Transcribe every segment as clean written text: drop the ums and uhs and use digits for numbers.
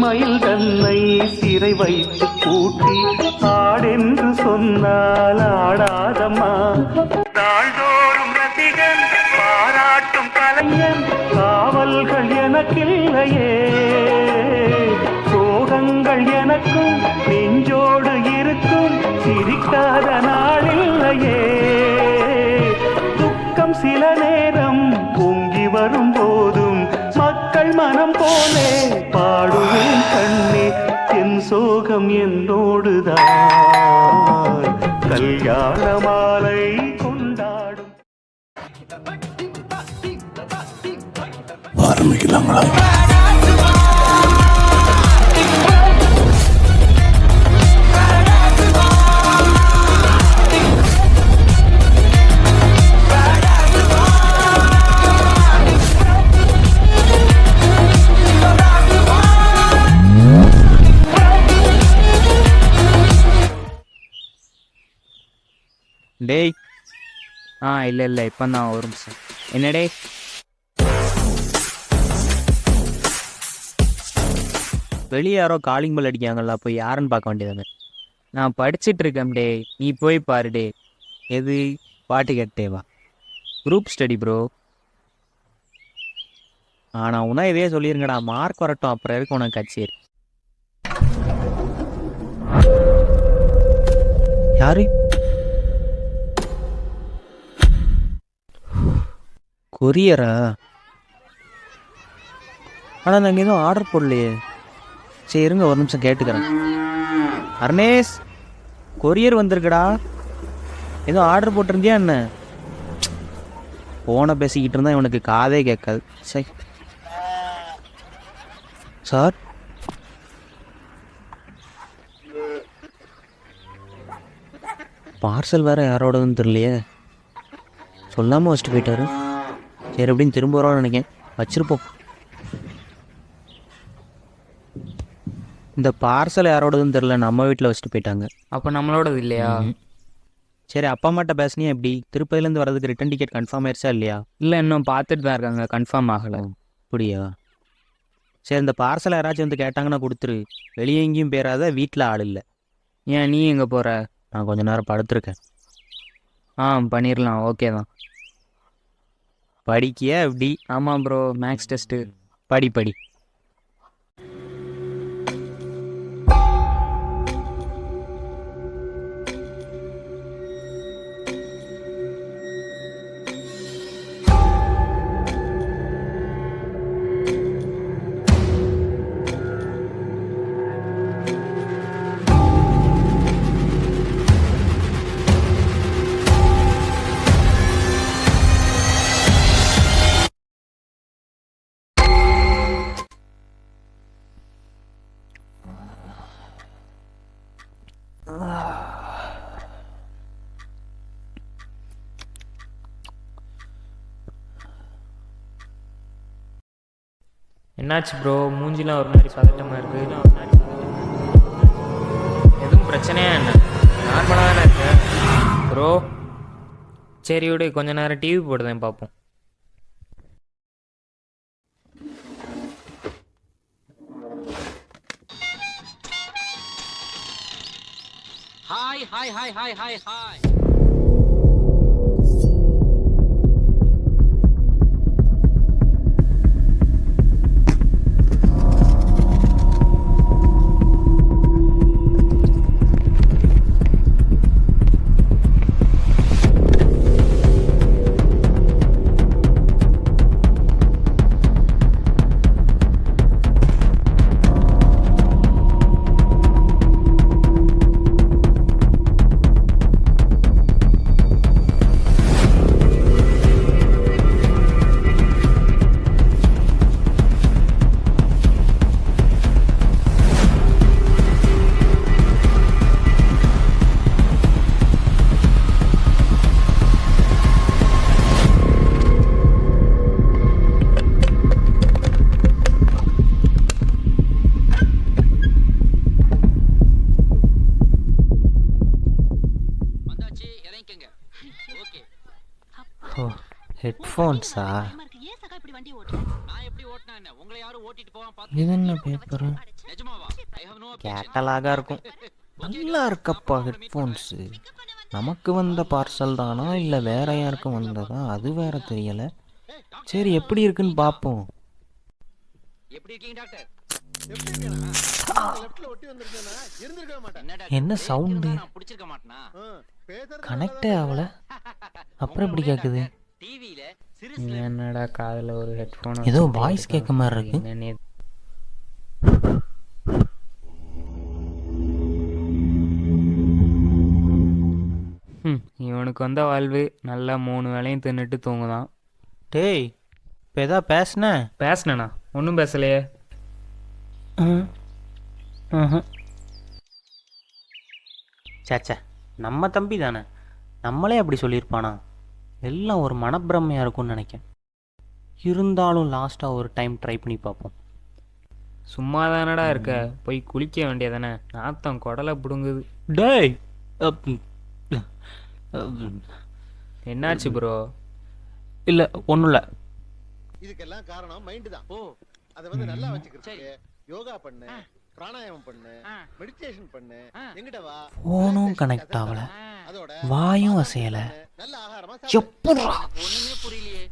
மயில் தன்னை சிறை வைத்து பூட்டி ஆடென்று சொன்னால் ஆடாதம்மா. நாள்தோறும் ரசிகன் பாராட்டும் கலைஞன் காவல்கள் எனக்கில்லையே, சோகங்கள் எனக்கும் நெஞ்சோடு இருக்கும் சிரிக்காத நாளில்லையே. துக்கம் சில நேரம் பொங்கி வரும் போதும் மக்கள் மனம் போலே பாடுவேன் கண்ணே, என் சோகம் என்னோடுதான் கல்யாண மாலை கொண்டாடும். ஆரம்பிக்கலாங்களா? டேய், இல்லை இப்போ தான் ஒரு நிமிஷம். என்னடே? வெளியே யாரோ காலிங் பெல் அடிக்காங்களா, போய் யாருன்னு பார்க்க வேண்டியதானே. நான் படிச்சுட்டு இருக்கேன் டே, நீ போய் பாரு டே. எது? பாட்டு கேட்டேவா? Group study bro. நான் உனா இதே சொல்லிருங்கடா, மார்க் வரட்டும், அப்புறம் இருக்கு உனக்கு கச்சேரி. யாரு? கொரியரா? ஆனால் நாங்கள் எதுவும் ஆர்டர் போடலையே. சரி இருங்க, ஒரு நிமிஷம் கேட்டுக்கிறேன். அர்னேஷ், கொரியர் வந்திருக்குடா. எதுவும் ஆர்டர் போட்டிருந்தியா என்ன? ஃபோனை பேசிக்கிட்டு இருந்தால் இவனுக்கு காதே கேட்காது. சரி சார், பார்சல் வேறு யாரோடதுன்னு தெரியலையே. சொல்லாமல் வச்சுட்டு போயிட்டாரு. சரி எப்படின்னு திரும்ப வரோன்னு நினைக்கேன், வச்சிருப்போம். இந்த பார்சல் யாரோடதுன்னு தெரில, நம்ம வீட்டில் வச்சுட்டு போயிட்டாங்க. அப்போ நம்மளோடது இல்லையா? சரி, அப்பா அம்மாட்ட பேசுனியா எப்படி? திருப்பதிலேருந்து வரதுக்கு ரிட்டன் டிக்கெட் கன்ஃபார்ம் ஆயிடுச்சா இல்லையா? இல்லை, இன்னும் பார்த்துட்டு தான் இருக்காங்க, கன்ஃபார்ம் ஆகலை. அப்படியா? சரி, இந்த பார்சல் யாராச்சும் வந்து கேட்டாங்கன்னா கொடுத்துரு. வெளியே எங்கேயும் போயிடாத, வீட்டில் ஆள் இல்லை. ஏன், நீ எங்கே போகிற? நான் கொஞ்ச நேரம் படுத்துருக்கேன். பண்ணிடலாம், ஓகே தான். படிக்கியா எப்படி? ஆமாம் ப்ரோ, மேக்ஸ் டெஸ்ட்டு. படி படி. என்னாச்சு ப்ரோ, மூஞ்சிலாம் ஒரு மாதிரி பதட்டமாக இருக்குது. எதுவும் பிரச்சனையா என்ன? நார்மலாக தானே இருக்கு ப்ரோ. சரி விடு, கொஞ்ச நேரம் டிவி போடுதேன், பார்ப்போம். Hi hi hi hi hi hi. ஹெட்ஃபோன்ஸா? இது என்ன பேப்பர்? கேட்டலாக இருக்கும். நல்லா இருக்கப்பா ஹெட்ஃபோன்ஸு. நமக்கு வந்த பார்சல் தானா இல்லை வேற யாருக்கும் வந்ததா அது வேற தெரியலை. சரி எப்படி இருக்குன்னு பார்ப்போம். என்ன சவுண்டு? கனெக்டே ஆகல. அப்புறம் எப்படி கேட்குது? என்னடா காதில் ஒரு ஹெட்ஃபோன் ஏதோ வாய்ஸ் கேட்க மாதிரி இருக்கு. இவனுக்கு வந்த வாழ்வு நல்லா 3 வேளையும் தின்னுட்டு தூங்குதான். டேய் இப்போ எதா பேசுனேண்ணா ஒன்றும் பேசலையே. சேச்சே நம்ம தம்பி தானே, நம்மளே அப்படி சொல்லியிருப்பானா? எல்லாம் ஒரு மனப்பிரமையாக இருக்கும்னு நினைக்கிறேன். இருந்தாலும் லாஸ்ட்டாக ஒரு டைம் ட்ரை பண்ணி பார்ப்போம். சும்மா தானடா இருக்க, போய் குளிக்க வேண்டியதானே, நாத்தம் குடலை பிடுங்குது. டேய் என்னாச்சு ப்ரோ? இல்லை ஒன்றும் இல்லை. இதுக்கெல்லாம் காரணம் மைண்ட் தான். அதை வந்து நல்லா வச்சுக்கிறதுக்கு யோகா பண்ணு, பிராணாயாமம் பண்ணு, மெடிடேஷன் பண்ணு. எங்கிட்ட வா. ஃபோனும் கனெக்ட் ஆகல, அதோட வாயும் அசையல. நல்ல ஆகாரமா எப்படா? ஒண்ணுமே புரியலையே.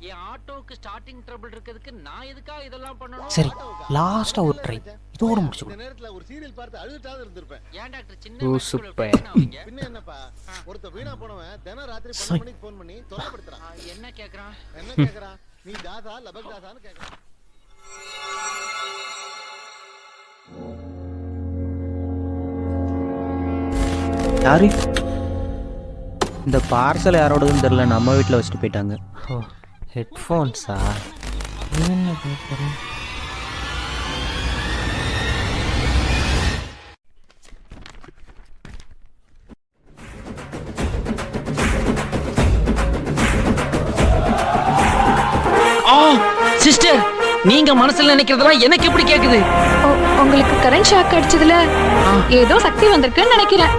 என் ஆட்டோக்கு ஸ்டார்டிங் ட்ரபிள் இருக்கிறதுக்கு நான் எதுக்கா இதெல்லாம் பண்ணணும்? சரி லாஸ்ட்டாக ஒரு ட்ரை, இதோட இந்த முடிச்சுக்கோ. நேரத்துல ஒரு சீரியல் பார்த்து அழுதுட்டாவது இருந்திருப்பேன். ஏன் டாக்டர் சின்ன லூசு வயசுல பையன். பிரச்சனை அவங்க? பின்ன என்னப்பா, ஒருத்த வீணா போனவன் தினம் ராத்திரி 12 மணிக்கு போன் பண்ணி தொலைப்படுத்துறான். என்ன கேக்குறான்? என்ன கேக்குறான்? நீ தாசா லபக் தாசான்னு கேக்குறான். யாரு? இந்த பார்சல் யாரோடதுன்னு தெரில, நம்ம வீட்டில் வச்சுட்டு போயிட்டாங்க. ஓ ஹெட்ஃபோன்ஸா? என்ன பேப்பரு? சிஸ்டர், நீங்க மனசுல நினைக்கிறதெல்லாம் எனக்கு எப்படி கேக்குது? உங்களுக்கு கரண்ட் ஷாக் அடிச்சதுல ஏதோ சக்தி வந்திருக்குன்னு நினைக்கிறேன்.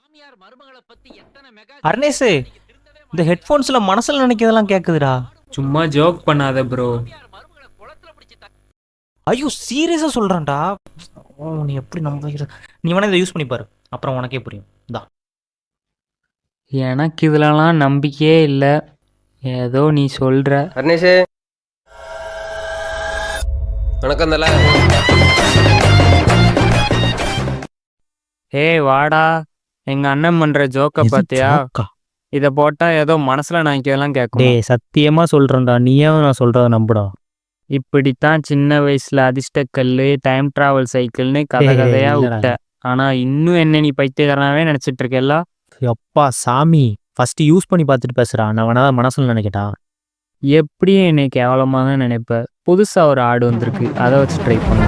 மாமியார் மருமகளை பத்தி எத்தனை மெகா அர்னேஸு, இந்த ஹெட்ஃபோன்ஸில் மனசில் நினைக்கிறதெல்லாம் கேட்குதுடா. சும்மா ஜோக் பண்ணாத ப்ரோ. மருமகளை குளத்துல பிடிச்சி ஐயோ சீரியஸாக சொல்கிறேன்டா. ஓ நீ எப்படி நம்ப? நீ வேணா இதை யூஸ் பண்ணி பாரு, அப்புறம் உனக்கே புரியும். தான் எனக்கு இதுலலாம் நம்பிக்கையே இல்லை. ஏதோ நீ சொல்கிற. அர்னேஷே வணக்கம் தல. ஏய் வாடா, எங்கள் அண்ணன் பண்ணுற ஜோக்கை பார்த்தியா? இதை போட்டால் ஏதோ மனசில் நினைக்கிறதெல்லாம் கேட்கும். டேய் சத்தியமாக சொல்கிறேன்டா, நீயே நான் சொல்கிறத நம்புடா. இப்படித்தான் சின்ன வயசில் அதிர்ஷ்டக்கல், டைம் டிராவல் சைக்கிள்னு கதையாக விட்ட. ஆனால் இன்னும் என்ன நீ பைத்தியக்காரனாவே நினச்சிட்டு இருக்கேல்ல? எப்பா சாமி, ஃபஸ்ட்டு யூஸ் பண்ணி பார்த்துட்டு பேசுகிறா. நான் வேணா மனசில் நினைக்கட்டா? எப்படியும் என்னை கேவலமாக தான் நினைப்பேன். புதுசாக ஒரு ஆடு வந்திருக்கு, அதை வச்சு ட்ரை பண்ணு.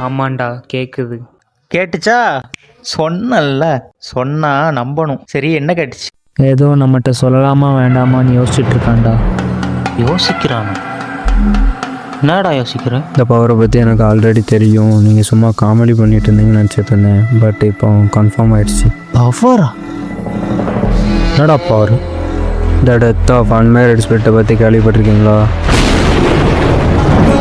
ஆமாண்டா கேட்குது. கேட்டுச்சா? சொன்னல, சொன்னா நம்பணும். சரி என்ன கேட்டுச்சு? ஏதோ நம்மகிட்ட சொல்லலாமா வேண்டாமான்னு யோசிச்சுட்டு இருக்காண்டா. யோசிக்கிறானா? என்னடா யோசிக்கிற? இந்த பவரை பற்றி எனக்கு ஆல்ரெடி தெரியும். நீங்கள் சும்மா காமெடி பண்ணிட்டு இருந்தீங்கன்னு நினச்சிட்டு இருந்தேன். பட் இப்போ கன்ஃபார்ம் ஆயிடுச்சு. பவரா? என்னடா power? The death of unmarried ஸ்பிரிட்டை பற்றி கேள்விப்பட்டிருக்கீங்களா?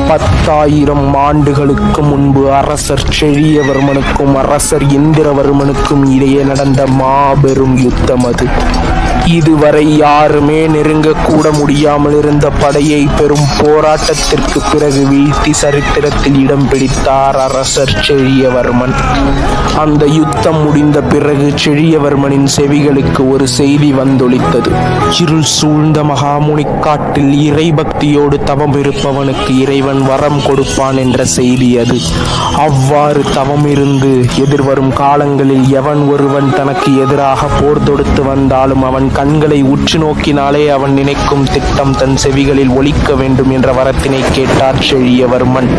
10,000 ஆண்டுகளுக்கு முன்பு அரசர் செழியவர்மனுக்கும் அரசர் இந்திரவர்மனுக்கும் இடையே நடந்த மாபெரும் யுத்தம் அது. இதுவரை யாருமே நெருங்க கூட முடியாமல் இருந்த படையை பெரும் போராட்டத்திற்கு பிறகு வீழ்த்தி சரித்திரத்தில் இடம் பிடித்தார் அரசர் செழியவர்மன். அந்த யுத்தம் முடிந்த பிறகு செழியவர்மனின் செவிகளுக்கு ஒரு செய்தி வந்தொலித்தது. இருள் சூழ்ந்த மகாமுனி காட்டில் இறைபக்தியோடு தவம் இருப்பவனுக்கு இறைவன் வரம் கொடுப்பான் என்ற செய்தி அது. அவ்வாறு தவம் இருந்து எதிர்வரும் காலங்களில் எவன் ஒருவன் தனக்கு எதிராக போர் தொடுத்து வந்தாலும் அவன் கண்களை உற்று நோக்கினாலே அவன் நினைக்கும் திட்டம் தன் செவிகளில் ஒலிக்க வேண்டும் என்ற வரத்தினை கேட்டார் செழியவர்மன்.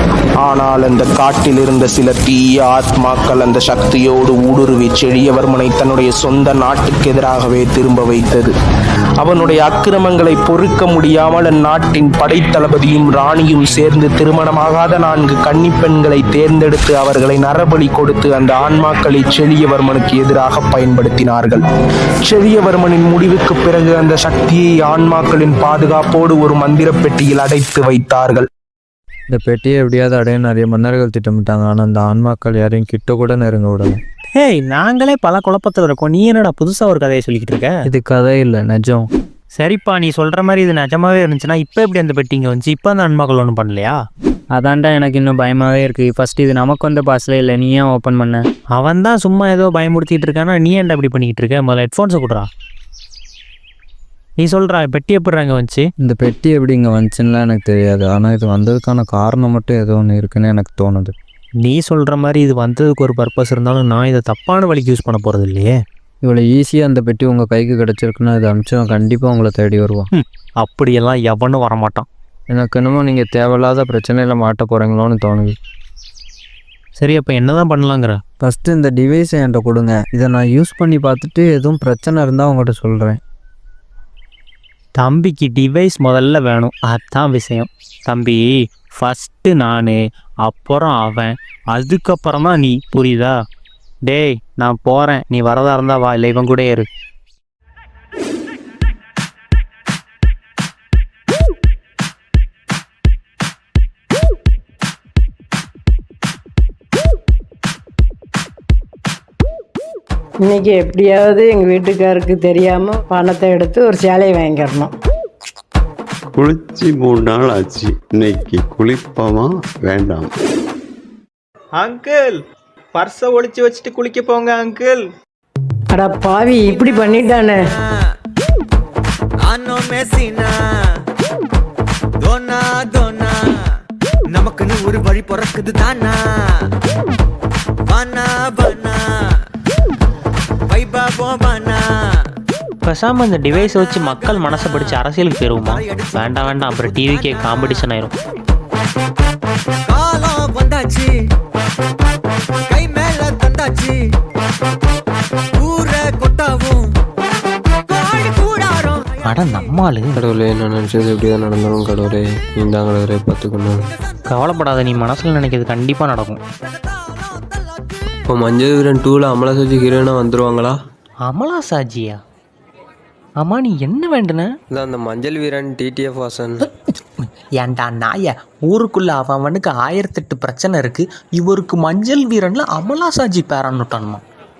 ஆனால் அந்த காட்டில் இருந்த சில தீய ஆத்மாக்கள் அந்த சக்தியோடு ஊடுருவி செழியவர்மனை தன்னுடைய சொந்த நாட்டுக்கு எதிராகவே திரும்ப வைத்தது. அவனுடைய அக்கிரமங்களை பொறுக்க முடியாமல் அந்நாட்டின் படைத்தளபதியும் ராணியும் சேர்ந்து திருமணமாகாத 4 கன்னிப் பெண்களை தேர்ந்தெடுத்து அவர்களை நரபலி கொடுத்து அந்த ஆன்மாக்களை செழியவர்மனுக்கு எதிராக பயன்படுத்தினார்கள். செழியவர்மனின் முடிவுக்கு பிறகு அந்த சக்தியை ஆன்மாக்களின் பாதுகாப்போடு ஒரு மந்திர பெட்டியில் அடைத்து வைத்தார்கள். இந்த பெட்டியை எப்படியாவது அடைய நிறைய மன்னர்கள் திட்டமிட்டாங்க. ஆனால் அந்த ஆன்மாக்கள் யாரையும் கிட்ட கூட நெருங்க விடல. ஹேய், நாங்களே பல குழப்பத்தில் இருக்கோம், நீ என்னடா புதுசாக ஒரு கதையை சொல்லிக்கிட்டு இருக்க? இது கதை இல்லை, நிஜம். சரிப்பா, நீ சொல்கிற மாதிரி இது நிஜமாவே இருந்துச்சுன்னா இப்போ எப்படி அந்த பெட்டிங்க வந்துச்சு? இப்போ அந்த அன்மக்கள் ஒன்றும் பண்ணலையா? அதான்டா எனக்கு இன்னும் பயமாகவே இருக்குது. ஃபர்ஸ்ட் இது நமக்கு வந்த பாஸ்ல இல்லை, நீ ஏன் ஓப்பன் பண்ண? அவன் தான் சும்மா ஏதோ பயமுறுத்திட்டு இருக்கானா, நீ ஏன்டா இப்படி பண்ணிக்கிட்டு இருக்க? முதல்ல ஹெட்ஃபோன்ஸை கொடுறா. நீ சொல்கிறா பெட்டி எப்படி அங்கே வந்துச்சு? இந்த பெட்டி எப்படி இங்கே வந்துச்சுன்னா எனக்கு தெரியாது. ஆனால் இது வந்ததுக்கான காரணம் மட்டும் ஏதோ ஒன்று இருக்குன்னு எனக்கு தோணுது. நீ சொல்கிற மாதிரி இது வந்ததுக்கு ஒரு பர்பஸ் இருந்தாலும் நான் இதை தப்பான வழிக்கு யூஸ் பண்ண போகிறது இல்லையே. இவ்வளோ ஈஸியாக அந்த பெட்டி உங்கள் கைக்கு கிடச்சிருக்குன்னா இது அனுப்பிச்சவன் கண்டிப்பாக உங்களை தேடி வருவான். அப்படியெல்லாம் எவனும் வரமாட்டான். எனக்கு என்னமோ நீங்கள் தேவையில்லாத பிரச்சனையில் மாட்ட போகிறீங்களோன்னு தோணுது. சரி, அப்போ என்ன தான் பண்ணலாங்கிற? ஃபஸ்ட்டு இந்த டிவைஸை என்கிட்ட கொடுங்க. இதை நான் யூஸ் பண்ணி பார்த்துட்டு எதுவும் பிரச்சனை இருந்தால் உங்கள்கிட்ட சொல்கிறேன். தம்பிக்கு டிவைஸ் முதல்ல வேணும், அதுதான் விஷயம். தம்பி, ஃபஸ்ட்டு நான், அப்புறம் அவன், அதுக்கப்புறம் தான் நீ, புரியுதா? டேய், நான் போகிறேன், நீ வரதா இருந்தா வா, இல்லை இவன் கூட இரு. இன்னைக்கு எப்படியாவது எங்கள் வீட்டுக்காருக்கு தெரியாமல் பணத்தை எடுத்து ஒரு சேலையை வாங்கிக்கிறணும். குளிச்சு 3 நாள் ஆச்சு, இன்னைக்கு குளிப்பமா வேண்டாம்? அங்கிள், பர்ஸை ஒளிச்சு வச்சுட்டு குளிக்க போங்க அங்கிள். அட பாவி, இப்படி பண்ணிட்டானே. நமக்குன்னு ஒரு வழி பிறக்குது தானா. பேசாம இந்த டிவைஸை வச்சு மக்கள் மனசை படிச்சு அரசியலுக்கு போயிருவோமா? வேண்டாம் வேண்டாம், அப்புறம் டிவிக்கே காம்படிஷன் ஆயிரும். வந்தாச்சு, கை மேல தந்தாச்சு, ஊரை கொட்டாவும் அட நம்மாளு. கடவுளே, நான் நினச்சது எப்படிதான் நடந்தாலும் கடவுளே நீ தான் கடவுளே பார்த்துக்கணும். கவலைப்படாத, நீ மனசில் நினைக்கிறது கண்டிப்பாக நடக்கும். இப்போ மஞ்சள் வீரன் 2ல் அமலா சாஜி ஹீரோயினாக வந்துடுவாங்களா? அமலா சாஜியா? ஆமா, நீ என்ன வேண்டுன? இதான் அந்த மஞ்சள் வீரன் டிடிஎஃப் வாசன். ஏன்டா நாய, ஊருக்குள்ள அவனுக்கு 1008 பிரச்சனை இருக்கு, இவருக்கு மஞ்சள் வீரன்ல அமலா சாஜி பேரான்னுட்டானுமா.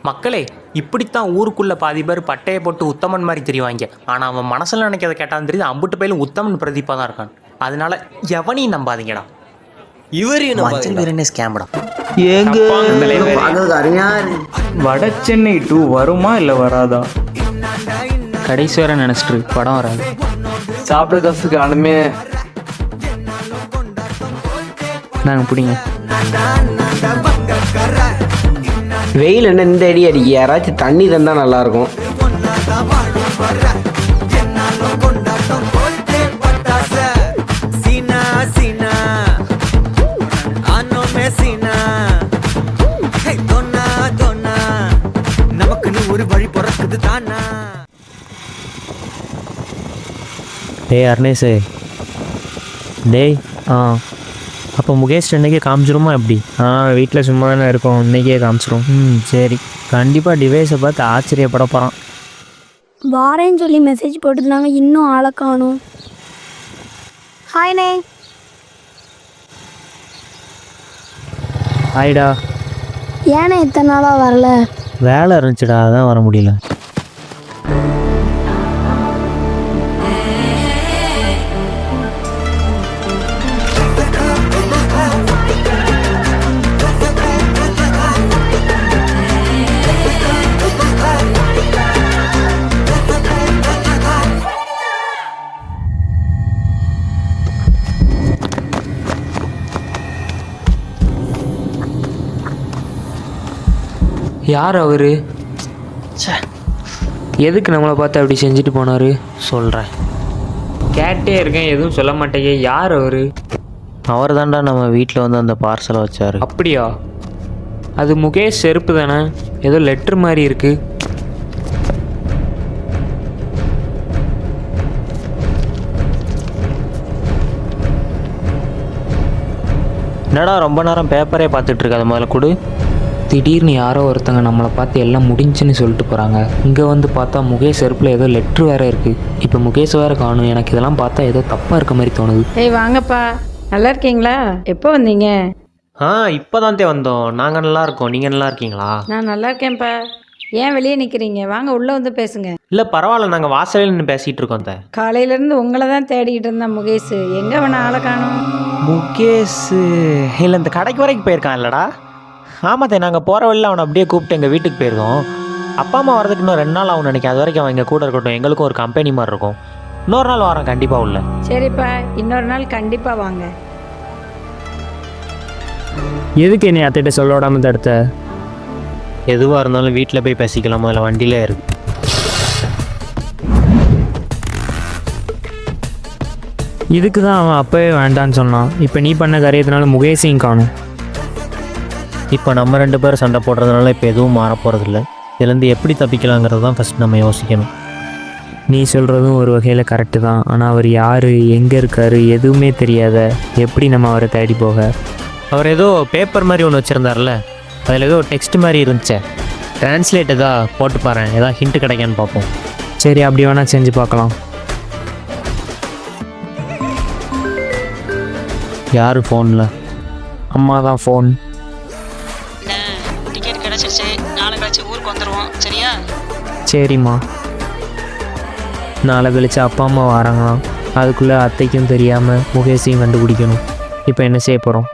மக்களே, இப்படித்தான் ஊருக்குள்ள பாதி பேர் பட்டையை போட்டு உத்தமன் மாதிரி தெரிவாங்க. ஆனால் அவன் மனசில் நினைக்கிறத கேட்டான்னு தெரியுது, அம்புட்டு பயிலும் உத்தமன் பிரதீப்பாக தான் இருக்கான். அதனால எவனையும் நம்பாதீங்கடா. இவரையும் மஞ்சள் வீரனே ஸ்கேம்டா. வட சென்னை 2 வருமா இல்லை வராதா? கடைசி வரை நினச்சிட்டு படம் வராது. சாப்பிட காசுக்கு ஆளுமே நாங்கள் பிடிங்க. வெயில் என்ன இந்த அடி அடிக்க, யாராச்சும் தண்ணி தந்தா நல்லா இருக்கும். நமக்குன்னு ஒரு வழி பிறக்குது தானா. டேய் அர்னேஷு, டேய். அப்போ முகேஷ் இன்னைக்கே காமிச்சிருமா எப்படி? வீட்டில் சும்மா தானே இருக்கோம், இன்னைக்கே காமிச்சிரும். சரி, கண்டிப்பாக டிவைஸை பார்த்து ஆச்சரியப்பட போகிறான். வாரேன்னு சொல்லி மெசேஜ் போட்டுருந்தாங்க, இன்னும் ஆளை காணும். ஹாய்ண்ணே. ஹாய்டா. ஏன்னா இத்தனை நாளாக வரல? வேலை இருந்துச்சுடா, அதான் வர முடியல. யார் அவரு? எதுக்கு நம்மளை பார்த்து அப்படி செஞ்சுட்டு போனார்? சொல்கிறேன். கேட்டே இருக்கேன், எதுவும் சொல்ல மாட்டேங்க. யார் அவர்? அவர் தான்டா நம்ம வீட்டில் வந்து அந்த பார்சலை வச்சார். அப்படியா? அது முகேஷ் செருப்பு தானே? ஏதோ லெட்ரு மாதிரி இருக்கு. என்னடா ரொம்ப நேரம் பேப்பரே பார்த்துட்டு இருக்காது, முதல்ல கொடு. திடீர்னு யாரோ ஒருத்தங்க நம்மளை பார்த்து எல்லாம் முடிஞ்சுன்னு சொல்லிட்டு போகிறாங்க. இங்கே வந்து பார்த்தா முகேஷ் செருப்பில் ஏதோ லெட்ரு வேறு இருக்குது. இப்போ முகேஷ் வேறு காணும். எனக்கு இதெல்லாம் பார்த்தா ஏதோ தப்பாக இருக்க மாதிரி தோணுது. ஏய் வாங்கப்பா, நல்லா இருக்கீங்களா? எப்போ வந்தீங்க? இப்போ தான் வந்தோம். நாங்கள் நல்லா இருக்கோம். நீங்கள் நல்லா இருக்கீங்களா? நான் நல்லா இருக்கேன்ப்பா. ஏன் வெளியே நிற்கிறீங்க? வாங்க உள்ளே வந்து பேசுங்க. இல்லை பரவாயில்ல, நாங்கள் வாசலில் நின்று பேசிகிட்டு இருக்கோம். காலையிலேருந்து உங்களை தான் தேடிக்கிட்டு இருந்தேன் முகேஷ். எங்கே வேணா ஆளை காணும்? முகேஷ் இல்லை இந்த கடைக்கு வரைக்கும் போயிருக்கான் இல்லைடா? ஆமாத்தே, நாங்கள் போகிற வழியில் அவனை அப்படியே கூப்பிட்டு எங்கள் வீட்டுக்கு போயிருக்கோம். அப்பா அம்மா வரதுக்கு இன்னும் 2 நாள் ஆகும் நினைக்கிறேன். அது வரைக்கும் அவன் எங்கள் கூட இருக்கட்டும். எங்களுக்கும் ஒரு கம்பெனி மாதிரி இருக்கும். இன்னொரு நாள் வரோம் கண்டிப்பாக உள்ள. சரிப்பா, இன்னொரு நாள் கண்டிப்பாக வாங்க. எதுக்கு என்னை அத்தைகிட்ட சொல்ல விடாமல் தடுத்த? எதுவாக இருந்தாலும் வீட்டில் போய் பேசிக்கலாமா, இல்லை வண்டியிலே இருக்கு. இதுக்கு தான் அவன் அப்போவே வேண்டான்னு சொன்னான். இப்போ நீ பண்ண காரியத்தினால முகேஷையும் காணும். இப்போ நம்ம 2 பேரும் சண்டை போடுறதுனால இப்போ எதுவும் மாற போகிறதில்ல. இதுலேருந்து எப்படி தப்பிக்கலாங்கிறது தான் ஃபஸ்ட் நம்ம யோசிக்கணும். நீ சொல்கிறதும் ஒரு வகையில் கரெக்டு தான். ஆனால் அவர் யார், எங்கே இருக்கார், எதுவுமே தெரியாத எப்படி நம்ம அவரை தேடி போக? அவர் ஏதோ பேப்பர் மாதிரி ஒன்று வச்சுருந்தார்ல, அதில் ஏதோ டெக்ஸ்ட் மாதிரி இருந்துச்சே. டிரான்ஸ்லேட் எதாவது போட்டு பாரு, ஏதாவது ஹிண்ட்டு கிடைக்கான்னு பார்ப்போம். சரி, அப்படி வேணால் செஞ்சு பார்க்கலாம். யார் ஃபோனில்? அம்மா தான் ஃபோன். டிக்கெட் கிடைச்சிருச்சு, நாளை கழிச்சு ஊருக்கு வந்துடுவோம். சரியா? சரிம்மா. நாளை கழிச்சு அப்பா அம்மா வராங்களாம். அதுக்குள்ளே அத்தைக்கும் தெரியாமல் முகேஷையும் கண்டுபிடிக்கணும். இப்போ என்ன செய்ய போகிறோம்?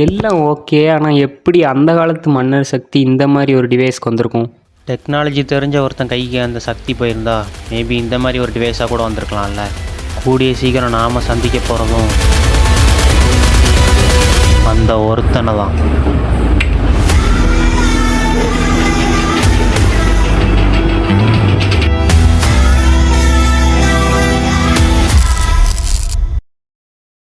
எல்லாம் ஓகே, ஆனால் எப்படி அந்த காலத்து மன்னர் சக்தி இந்த மாதிரி ஒரு டிவைஸ்க்கு வந்திருக்கும்? டெக்னாலஜி தெரிஞ்ச ஒருத்தன் கைக்கு அந்த சக்தி போயிருந்தா மேபி இந்த மாதிரி ஒரு டிவைஸாக கூட வந்திருக்கலாம்ல. கூடிய சீக்கிரம் நாம் சந்திக்க போகிறதும் அந்த ஒருத்தனை தான்.